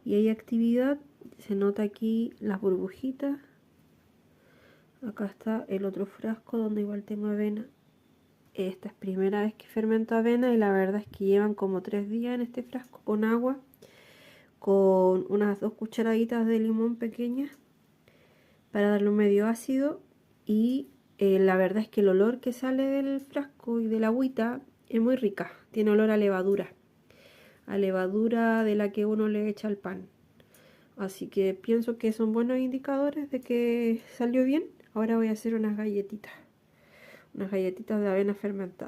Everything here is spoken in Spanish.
y hay actividad. Se nota aquí las burbujitas. Acá está el otro frasco donde igual tengo avena. Esta es primera vez que fermento avena y la verdad es que llevan como 3 días en este frasco con agua, con unas 2 cucharaditas de limón pequeñas para darle un medio ácido y la verdad es que el olor que sale del frasco y de la agüita es muy rica, tiene olor a levadura de la que uno le echa al pan. Así que pienso que son buenos indicadores de que salió bien. Ahora voy a hacer unas galletitas de avena fermentada.